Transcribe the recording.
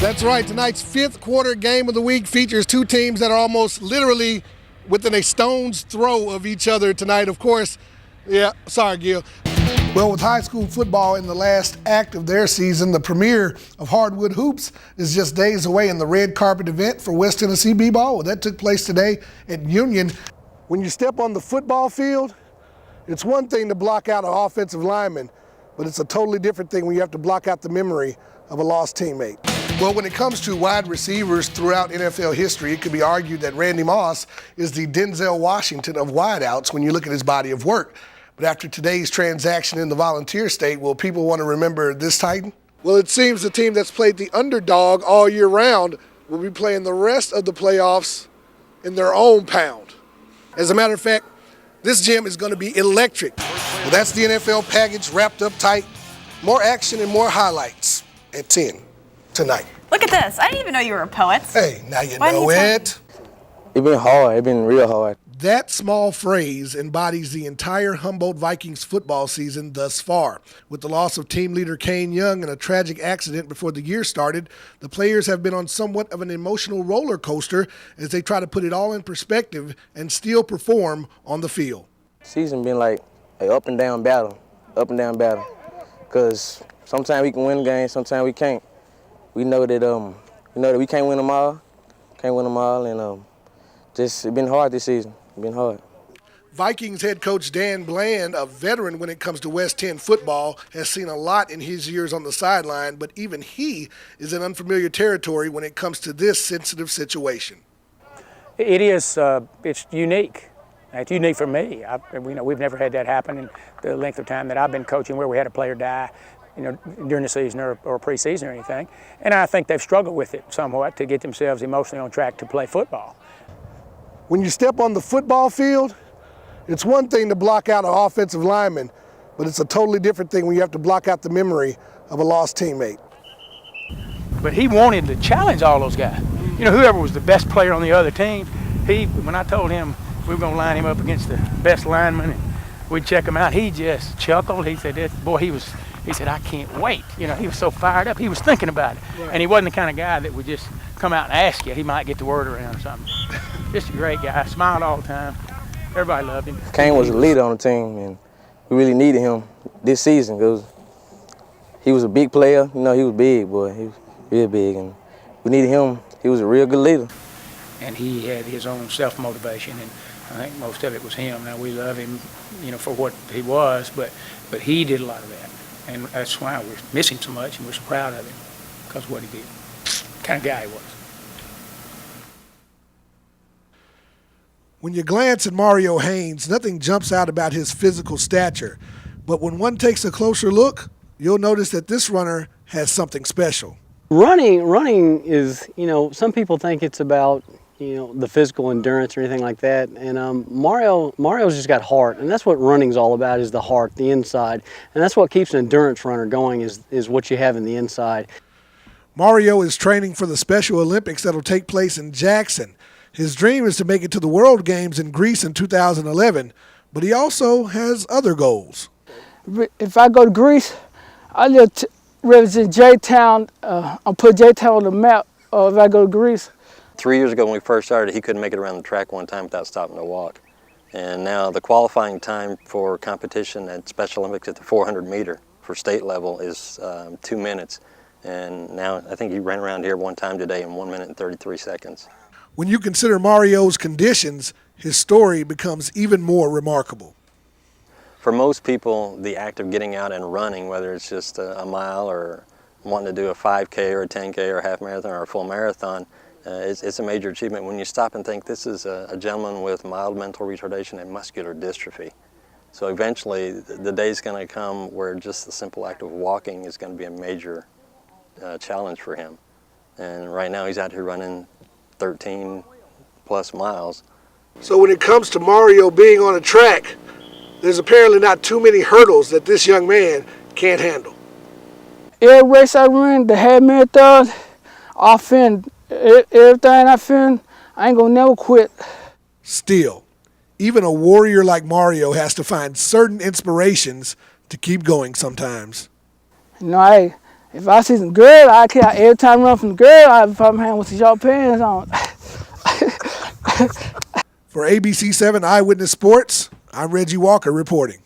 That's right. Tonight's fifth quarter game of the week features two teams that are almost literally within a stone's throw of each other tonight. Of course, sorry, Gil. Well, with high school football in the last act of their season, the premiere of Hardwood Hoops is just days away in the red carpet event for West Tennessee B-Ball. Well, that took place today at Union. When you step on the football field, it's one thing to block out an offensive lineman, but it's a totally different thing when you have to block out the memory of a lost teammate. Well, when it comes to wide receivers throughout NFL history, it could be argued that Randy Moss is the Denzel Washington of wideouts when you look at his body of work. But after today's transaction in the Volunteer State, will people want to remember this Titan? Well, it seems the team that's played the underdog all year round will be playing the rest of the playoffs in their own pound. As a matter of fact, this gym is going to be electric. Well, that's the NFL package wrapped up tight. More action and more highlights at 10 tonight. Look at this. I didn't even know you were a poet. Hey, now you know it. It's been hard. It's been real hard. That small phrase embodies the entire Humboldt Vikings football season thus far. With the loss of team leader Kane Young and a tragic accident before the year started, the players have been on somewhat of an emotional roller coaster as they try to put it all in perspective and still perform on the field. Season been like an up and down battle. Because sometimes we can win games, sometimes we can't. We know that we can't win them all. And just it's been hard this season. It's been hard. Vikings head coach Dan Bland, a veteran when it comes to West 10 football, has seen a lot in his years on the sideline, but even he is in unfamiliar territory when it comes to this sensitive situation. It is. It's unique. It's unique for me. We've never had that happen in the length of time that I've been coaching, where we had a player die, during the season or preseason or anything. And I think they've struggled with it somewhat to get themselves emotionally on track to play football. When you step on the football field, it's one thing to block out an offensive lineman, but it's a totally different thing when you have to block out the memory of a lost teammate. But he wanted to challenge all those guys. Whoever was the best player on the other team, when I told him we were going to line him up against the best lineman and we'd check him out, he just chuckled. He said, he said, I can't wait. He was so fired up. He was thinking about it. Right. And he wasn't the kind of guy that would just come out and ask you. He might get the word around or something. Just a great guy. Smiled all the time. Everybody loved him. Kane was a leader on the team, and we really needed him this season because he was a big player. He was big, boy. He was real big, and we needed him. He was a real good leader. And he had his own self-motivation, and I think most of it was him. Now, we love him, for what he was, but he did a lot of that. And that's why we miss him so much, and we're so proud of him because of what he did. The kind of guy he was. When you glance at Mario Haynes, nothing jumps out about his physical stature. But when one takes a closer look, you'll notice that this runner has something special. Running is, some people think it's about, the physical endurance or anything like that. And Mario's just got heart, and that's what running's all about, is the heart, the inside. And that's what keeps an endurance runner going is what you have in the inside. Mario is training for the Special Olympics that'll take place in Jackson. His dream is to make it to the World Games in Greece in 2011, but he also has other goals. If I go to Greece, I'll represent J-Town. I'll put J-Town on the map if I go to Greece. 3 years ago when we first started, he couldn't make it around the track one time without stopping to walk. And now the qualifying time for competition at Special Olympics at the 400 meter for state level is 2 minutes. And now I think he ran around here one time today in 1 minute and 33 seconds. When you consider Mario's conditions, his story becomes even more remarkable. For most people, the act of getting out and running, whether it's just a mile or wanting to do a 5K or a 10K or a half marathon or a full marathon, it's a major achievement. When you stop and think, this is a gentleman with mild mental retardation and muscular dystrophy. So eventually, the day's going to come where just the simple act of walking is going to be a major challenge for him. And right now, he's out here running 13 plus miles. So when it comes to Mario being on a track, there's apparently not too many hurdles that this young man can't handle. Every race I run, the half marathon, I fin everything I ain't gonna never quit. Still, even a warrior like Mario has to find certain inspirations to keep going sometimes. I If I see some girl, I care. Every time I run from the girl, I put my hand with some short pants on. For ABC 7 Eyewitness Sports, I'm Reggie Walker reporting.